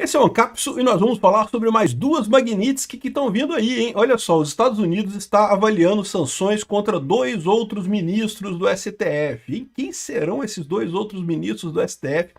Esse é o Ancapsu e nós vamos falar sobre mais duas Magnitsky que estão vindo aí, hein? Olha só, os Estados Unidos está avaliando sanções contra dois outros ministros do STF. E quem serão esses dois outros ministros do STF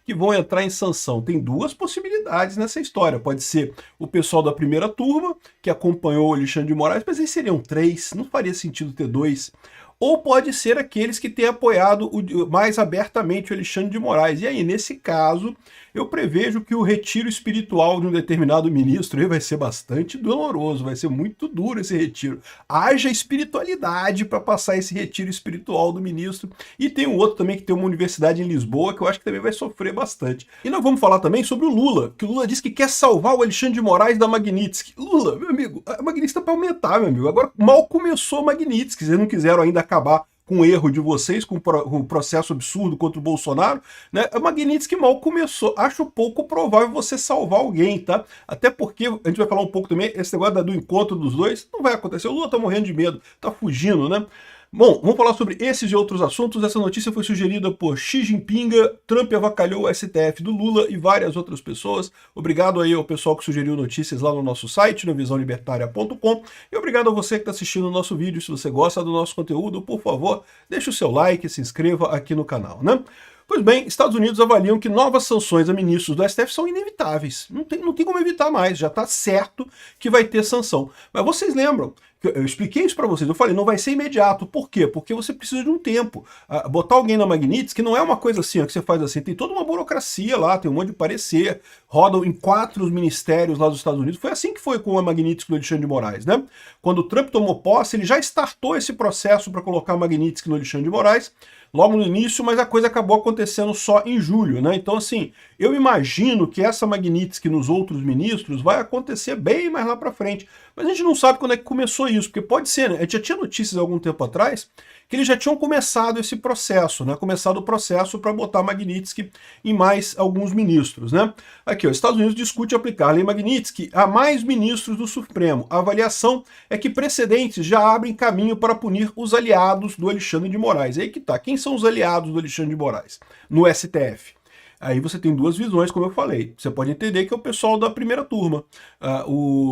que vão entrar em sanção? Tem duas possibilidades nessa história. Pode ser o pessoal da primeira turma, que acompanhou o Alexandre de Moraes, mas aí seriam três, não faria sentido ter dois. Ou pode ser aqueles que têm apoiado mais abertamente o Alexandre de Moraes. E aí, nesse caso, eu prevejo que o retiro espiritual de um determinado ministro aí vai ser bastante doloroso, vai ser muito duro esse retiro. Haja espiritualidade para passar esse retiro espiritual do ministro. E tem um outro também que tem uma universidade em Lisboa, que eu acho que também vai sofrer bastante. E nós vamos falar também sobre o Lula, que o Lula diz que quer salvar o Alexandre de Moraes da Magnitsky. Lula, meu amigo, a Magnitsky está para aumentar, meu amigo. Agora mal começou a Magnitsky, vocês não quiseram ainda acabar com o erro de vocês, com o processo absurdo contra o Bolsonaro, né? A Magnitsky mal começou. Acho pouco provável você salvar alguém, tá? Até porque, a gente vai falar um pouco também, esse negócio do encontro dos dois, não vai acontecer. O Lula tá morrendo de medo, tá fugindo, né? Bom, vamos falar sobre esses e outros assuntos. Essa notícia foi sugerida por Xi Jinping. Trump avacalhou o STF do Lula e várias outras pessoas. Obrigado aí ao pessoal que sugeriu notícias lá no nosso site, no visãolibertaria.com. E obrigado a você que está assistindo o nosso vídeo. Se você gosta do nosso conteúdo, por favor, deixe o seu like e se inscreva aqui no canal, né? Pois bem, Estados Unidos avaliam que novas sanções a ministros do STF são inevitáveis. Não tem como evitar mais, já está certo que vai ter sanção. Mas vocês lembram, eu expliquei isso para vocês, eu falei, não vai ser imediato. Por quê? Porque você precisa de um tempo. Botar alguém na Magnitsky não é uma coisa assim, ó, que você faz assim, tem toda uma burocracia lá, tem um monte de parecer, rodam em 4 ministérios lá dos Estados Unidos. Foi assim que foi com a Magnitsky do Alexandre de Moraes, né? Quando o Trump tomou posse, ele já startou esse processo para colocar a Magnitsky no Alexandre de Moraes, logo no início, mas a coisa acabou acontecendo só em julho, né? Então, assim, eu imagino que essa Magnitsky nos outros ministros vai acontecer bem mais lá para frente. Mas a gente não sabe quando é que começou isso, porque pode ser, né? A gente já tinha notícias há algum tempo atrás que eles já tinham começado esse processo, né? Começado o processo para botar Magnitsky em mais alguns ministros, né? Aqui, ó, Estados Unidos discute aplicar a lei Magnitsky a mais ministros do Supremo. A avaliação é que precedentes já abrem caminho para punir os aliados do Alexandre de Moraes. Aí que tá, quem são os aliados do Alexandre de Moraes no STF? Aí você tem duas visões, como eu falei. Você pode entender que é o pessoal da primeira turma,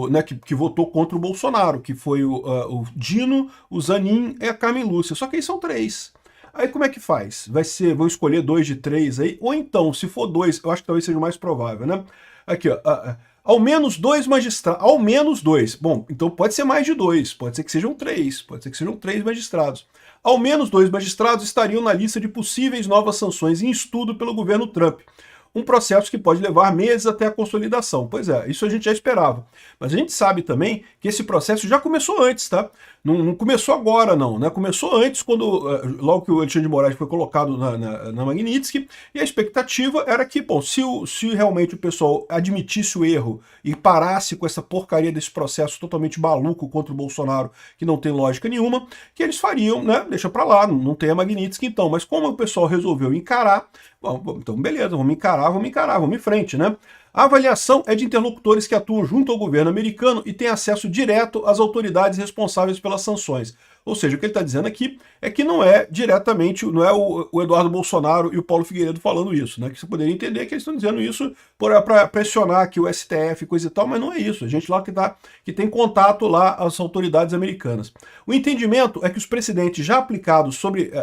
né, que votou contra o Bolsonaro, que foi o Dino, o Zanin e a Carmen Lúcia. Só que aí são três. Aí como é que faz? Vão escolher 2 de 3 aí? Ou então, se for 2, eu acho que talvez seja o mais provável, né? Aqui, ó. Ao menos 2 magistrados. Ao menos 2. Bom, então pode ser mais de 2. Pode ser que sejam 3. Pode ser que sejam 3 magistrados. Ao menos 2 magistrados estariam na lista de possíveis novas sanções em estudo pelo governo Trump. Um processo que pode levar meses até a consolidação. Pois é, isso a gente já esperava. Mas a gente sabe também que esse processo já começou antes, tá? Não começou agora, não, né? Começou antes, quando logo que o Alexandre de Moraes foi colocado na Magnitsky, e a expectativa era que, bom, se realmente o pessoal admitisse o erro e parasse com essa porcaria desse processo totalmente maluco contra o Bolsonaro, que não tem lógica nenhuma, que eles fariam, né? Deixa pra lá, não tem a Magnitsky então. Mas como o pessoal resolveu encarar, bom, então beleza, vamos em frente, né? A avaliação é de interlocutores que atuam junto ao governo americano e têm acesso direto às autoridades responsáveis pelas sanções. Ou seja, o que ele está dizendo aqui é que não é diretamente, não é o Eduardo Bolsonaro e o Paulo Figueiredo falando isso, né? Que você poderia entender que eles estão dizendo isso para pressionar aqui o STF e coisa e tal, mas não é isso. A gente lá que tem contato lá às autoridades americanas. O entendimento é que os precedentes já aplicados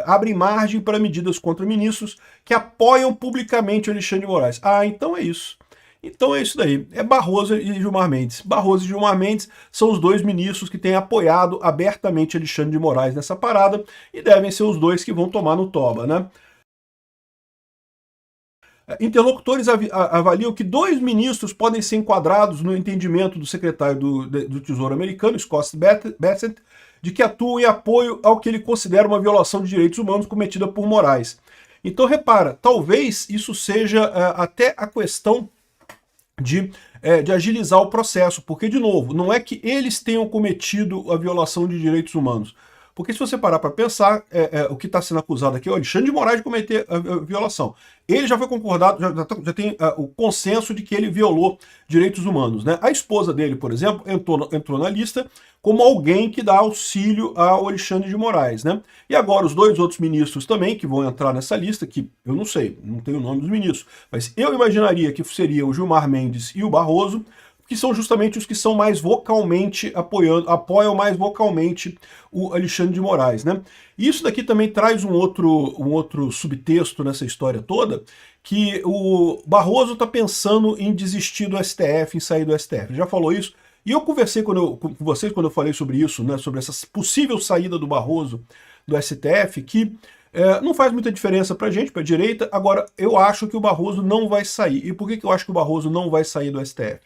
abrem margem para medidas contra ministros que apoiam publicamente o Alexandre de Moraes. Ah, então é isso. Então é isso daí, é Barroso e Gilmar Mendes. Barroso e Gilmar Mendes são os dois ministros que têm apoiado abertamente Alexandre de Moraes nessa parada e devem ser os dois que vão tomar no toba, né? Interlocutores avaliam que 2 ministros podem ser enquadrados no entendimento do secretário do Tesouro americano, Scott Bessent, de que atuam em apoio ao que ele considera uma violação de direitos humanos cometida por Moraes. Então repara, talvez isso seja até a questão de agilizar o processo, porque, de novo, não é que eles tenham cometido a violação de direitos humanos. Porque se você parar para pensar, o que está sendo acusado aqui é o Alexandre de Moraes de cometer a violação. Ele já foi concordado, já tem o consenso de que ele violou direitos humanos, né? A esposa dele, por exemplo, entrou na lista como alguém que dá auxílio ao Alexandre de Moraes, né? E agora os dois outros ministros também que vão entrar nessa lista, que eu não sei, não tenho o nome dos ministros, mas eu imaginaria que seria o Gilmar Mendes e o Barroso, que são justamente os que são mais vocalmente apoiam mais vocalmente o Alexandre de Moraes, né? E isso daqui também traz um outro subtexto nessa história toda, que o Barroso está pensando em desistir do STF, em sair do STF. Ele já falou isso. E eu conversei com vocês quando eu falei sobre isso, né, sobre essa possível saída do Barroso do STF, que não faz muita diferença para a gente, para a direita. Agora, eu acho que o Barroso não vai sair. E por que eu acho que o Barroso não vai sair do STF?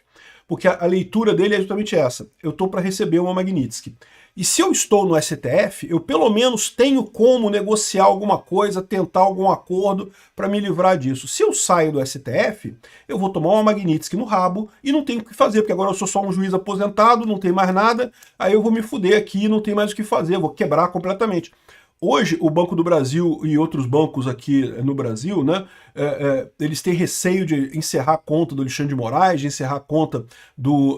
Porque a leitura dele é justamente essa. Eu estou para receber uma Magnitsky. E se eu estou no STF, eu pelo menos tenho como negociar alguma coisa, tentar algum acordo para me livrar disso. Se eu saio do STF, eu vou tomar uma Magnitsky no rabo e não tenho o que fazer, porque agora eu sou só um juiz aposentado, não tem mais nada, aí eu vou me fuder aqui, não tem mais o que fazer, vou quebrar completamente. Hoje, o Banco do Brasil e outros bancos aqui no Brasil, né, eles têm receio de encerrar a conta do Alexandre de Moraes, de encerrar a conta do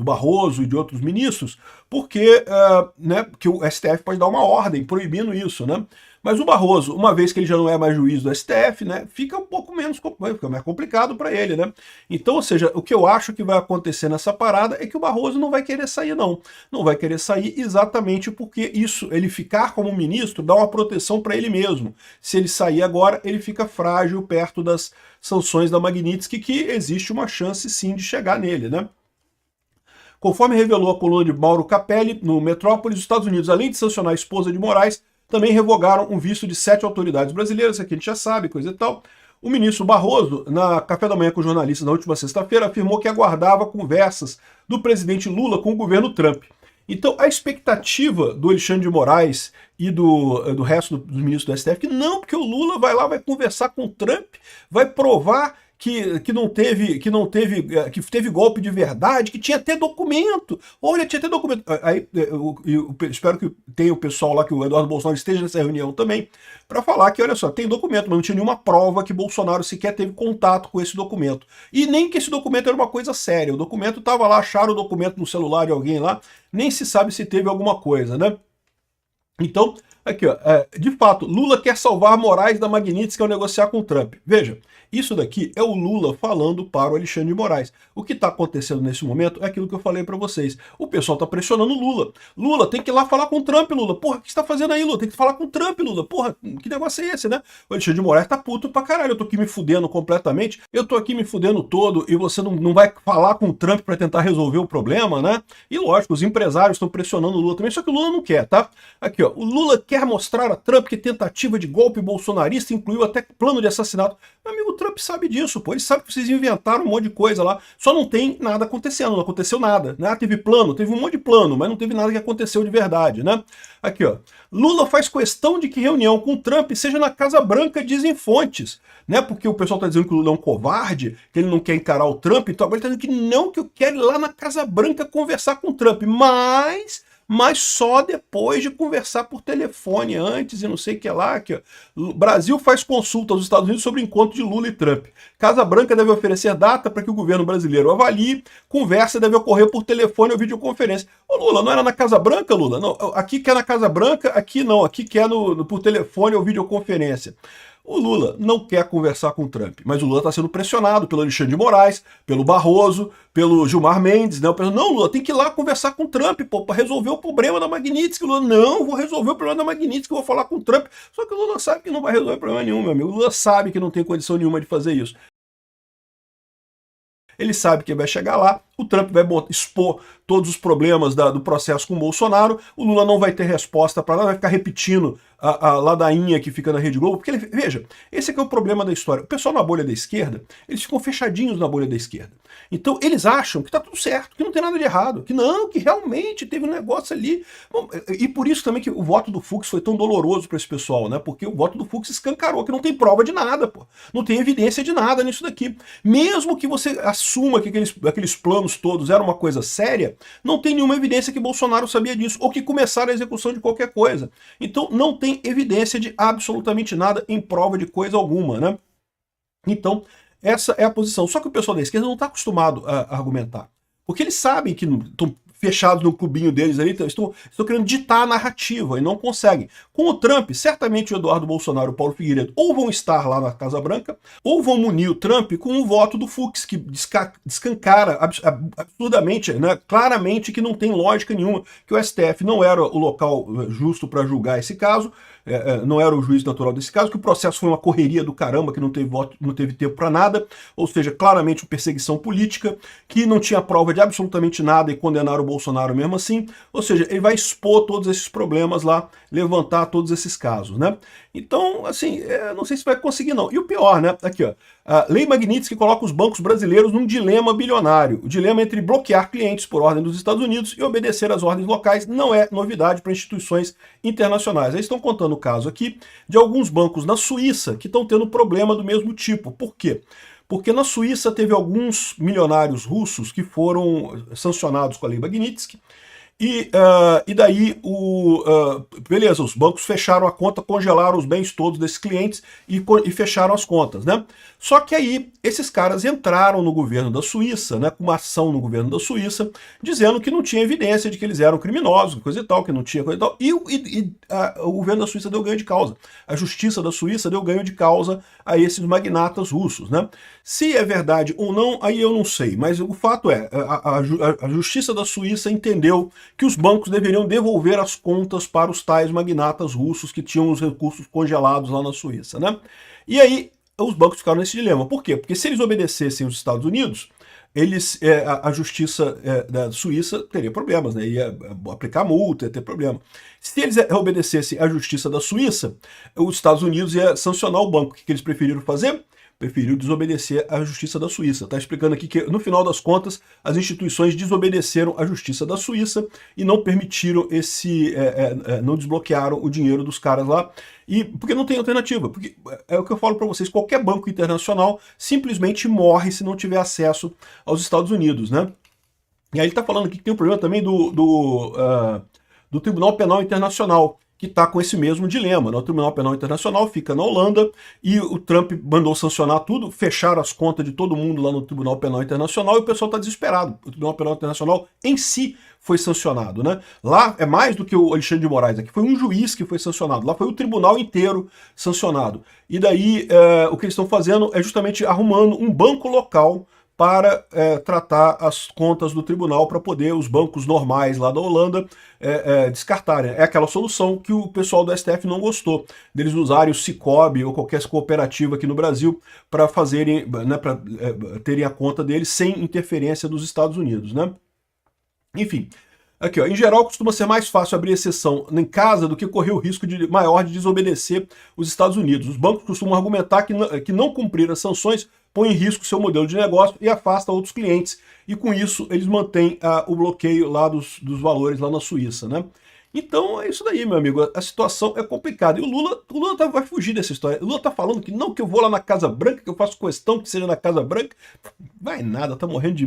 Barroso e de outros ministros, porque que o STF pode dar uma ordem proibindo isso, né? Mas o Barroso, uma vez que ele já não é mais juiz do STF, né, fica um pouco menos, fica mais complicado para ele, né? Então, ou seja, o que eu acho que vai acontecer nessa parada é que o Barroso não vai querer sair, não. Não vai querer sair exatamente porque isso, ele ficar como ministro, dá uma proteção para ele mesmo. Se ele sair agora, ele fica frágil perto das sanções da Magnitsky, que existe uma chance sim de chegar nele, né? Conforme revelou a coluna de Mauro Capelli, no Metrópolis, os Estados Unidos, além de sancionar a esposa de Moraes, também revogaram um visto de 7 autoridades brasileiras, isso aqui a gente já sabe, coisa e tal. O ministro Barroso, na café da manhã com jornalistas na última sexta-feira, afirmou que aguardava conversas do presidente Lula com o governo Trump. Então, a expectativa do Alexandre de Moraes e do resto dos ministros do STF, que não, porque o Lula vai lá, vai conversar com o Trump, vai provar que teve golpe de verdade, que tinha até documento. Olha, tinha até documento. Aí eu espero que tenha o pessoal lá, que o Eduardo Bolsonaro esteja nessa reunião também, para falar que, olha só, tem documento, mas não tinha nenhuma prova que Bolsonaro sequer teve contato com esse documento. E nem que esse documento era uma coisa séria. O documento estava lá, acharam o documento no celular de alguém lá, nem se sabe se teve alguma coisa, né? Então, aqui, ó, de fato, Lula quer salvar Moraes da Magnitsky ao negociar com Trump. Veja, isso daqui é o Lula falando para o Alexandre de Moraes. O que está acontecendo nesse momento é aquilo que eu falei para vocês. O pessoal está pressionando o Lula. Lula, tem que ir lá falar com o Trump, Lula. Porra, o que você está fazendo aí, Lula? Tem que falar com o Trump, Lula. Porra, que negócio é esse, né? O Alexandre de Moraes tá puto pra caralho. Eu tô aqui me fudendo completamente. Eu tô aqui me fudendo todo e você não vai falar com o Trump para tentar resolver o problema, né? E lógico, os empresários estão pressionando o Lula também, só que o Lula não quer, tá? Aqui, ó. O Lula quer mostrar a Trump que tentativa de golpe bolsonarista incluiu até plano de assassinato. Meu amigo, o Trump sabe disso, pô. Ele sabe que vocês inventaram um monte de coisa lá. Só não tem nada acontecendo, não aconteceu nada, né? Teve plano, teve um monte de plano, mas não teve nada que aconteceu de verdade, né? Aqui, ó. Lula faz questão de que reunião com Trump seja na Casa Branca, dizem fontes, né? Porque o pessoal tá dizendo que o Lula é um covarde, que ele não quer encarar o Trump, então agora ele tá dizendo que não, que eu quero ir lá na Casa Branca conversar com o Trump, mas só depois de conversar por telefone antes e não sei o que lá. Aqui, ó. O Brasil faz consulta aos Estados Unidos sobre o encontro de Lula e Trump. Casa Branca deve oferecer data para que o governo brasileiro avalie. Conversa deve ocorrer por telefone ou videoconferência. Ô Lula, não era na Casa Branca, Lula? Não, aqui quer na Casa Branca, aqui não. Aqui quer por telefone ou videoconferência. O Lula não quer conversar com o Trump, mas o Lula está sendo pressionado pelo Alexandre de Moraes, pelo Barroso, pelo Gilmar Mendes, né? Não, Lula, tem que ir lá conversar com o Trump, pô, para resolver o problema da Magnitsky. Lula, não, vou resolver o problema da Magnitsky, vou falar com o Trump. Só que o Lula sabe que não vai resolver problema nenhum, meu amigo. O Lula sabe que não tem condição nenhuma de fazer isso. Ele sabe que vai chegar lá, o Trump vai expor todos os problemas do processo com o Bolsonaro, o Lula não vai ter resposta para nada, vai ficar repetindo a ladainha que fica na Rede Globo, porque, veja, esse aqui é o problema da história. O pessoal na bolha da esquerda, eles ficam fechadinhos na bolha da esquerda. Então, eles acham que tá tudo certo, que não tem nada de errado, que não, que realmente teve um negócio ali. Bom, e por isso também que o voto do Fux foi tão doloroso para esse pessoal, né? Porque o voto do Fux escancarou, que não tem prova de nada, pô. Não tem evidência de nada nisso daqui. Mesmo que você assuma que aqueles planos anos todos era uma coisa séria, não tem nenhuma evidência que Bolsonaro sabia disso, ou que começaram a execução de qualquer coisa. Então não tem evidência de absolutamente nada em prova de coisa alguma, né? Então, essa é a posição. Só que o pessoal da esquerda não está acostumado a argumentar. Porque eles sabem que estão fechados no clubinho deles ali, estão querendo ditar a narrativa e não conseguem. Com o Trump, certamente o Eduardo Bolsonaro e o Paulo Figueiredo ou vão estar lá na Casa Branca, ou vão munir o Trump com o voto do Fux, que descancara absurdamente, né, claramente que não tem lógica nenhuma, que o STF não era o local justo para julgar esse caso, não era o juiz natural desse caso, que o processo foi uma correria do caramba, que não teve voto, não teve tempo para nada, ou seja, claramente uma perseguição política, que não tinha prova de absolutamente nada e condenaram o Bolsonaro mesmo assim, ou seja, ele vai expor todos esses problemas lá, levantar todos esses casos, né? Então, assim, não sei se vai conseguir não. E o pior, né? Aqui, ó, a Lei Magnitsky coloca os bancos brasileiros num dilema bilionário. O dilema entre bloquear clientes por ordem dos Estados Unidos e obedecer às ordens locais não é novidade para instituições internacionais. Eles estão contando o caso aqui de alguns bancos na Suíça que estão tendo problema do mesmo tipo. Por quê? Porque na Suíça teve alguns milionários russos que foram sancionados com a Lei Magnitsky, e daí, beleza, os bancos fecharam a conta, congelaram os bens todos desses clientes e fecharam as contas, né? Só que aí, esses caras entraram no governo da Suíça, né, com uma ação no governo da Suíça, dizendo que não tinha evidência de que eles eram criminosos, coisa e tal, que não tinha coisa e tal, o governo da Suíça deu ganho de causa. A justiça da Suíça deu ganho de causa a esses magnatas russos, né? Se é verdade ou não, aí eu não sei, mas o fato é, a justiça da Suíça entendeu que os bancos deveriam devolver as contas para os tais magnatas russos que tinham os recursos congelados lá na Suíça, né? E aí os bancos ficaram nesse dilema. Por quê? Porque se eles obedecessem os Estados Unidos, a justiça da Suíça teria problemas, né? Ia aplicar multa, ia ter problema. Se eles obedecessem à justiça da Suíça, os Estados Unidos ia sancionar o banco. O que eles preferiram fazer? Preferiu desobedecer à justiça da Suíça. Está explicando aqui que, no final das contas, as instituições desobedeceram à justiça da Suíça e não permitiram não desbloquearam o dinheiro dos caras lá, e porque não tem alternativa. Porque é o que eu falo para vocês, qualquer banco internacional simplesmente morre se não tiver acesso aos Estados Unidos, né? E aí ele está falando aqui que tem um problema também do Tribunal Penal Internacional, que está com esse mesmo dilema, né? O Tribunal Penal Internacional fica na Holanda e o Trump mandou sancionar tudo, fecharam as contas de todo mundo lá no Tribunal Penal Internacional e o pessoal está desesperado. O Tribunal Penal Internacional em si foi sancionado, né? Lá é mais do que o Alexandre de Moraes, aqui foi um juiz que foi sancionado, lá foi o tribunal inteiro sancionado. E daí o que eles estão fazendo é justamente arrumando um banco local para tratar as contas do tribunal, para poder os bancos normais lá da Holanda descartarem. É aquela solução que o pessoal do STF não gostou, deles usarem o Sicoob ou qualquer cooperativa aqui no Brasil para fazerem, né, para terem a conta deles sem interferência dos Estados Unidos, né? Enfim, aqui, ó, em geral costuma ser mais fácil abrir exceção em casa do que correr o risco maior de desobedecer os Estados Unidos. Os bancos costumam argumentar que não cumprir as sanções põe em risco seu modelo de negócio e afasta outros clientes. E com isso eles mantêm o bloqueio lá dos valores lá na Suíça, né? Então é isso daí, meu amigo. A situação é complicada. E o Lula vai fugir dessa história. O Lula tá falando que não, que eu vou lá na Casa Branca, que eu faço questão que seja na Casa Branca. Vai nada, tá morrendo de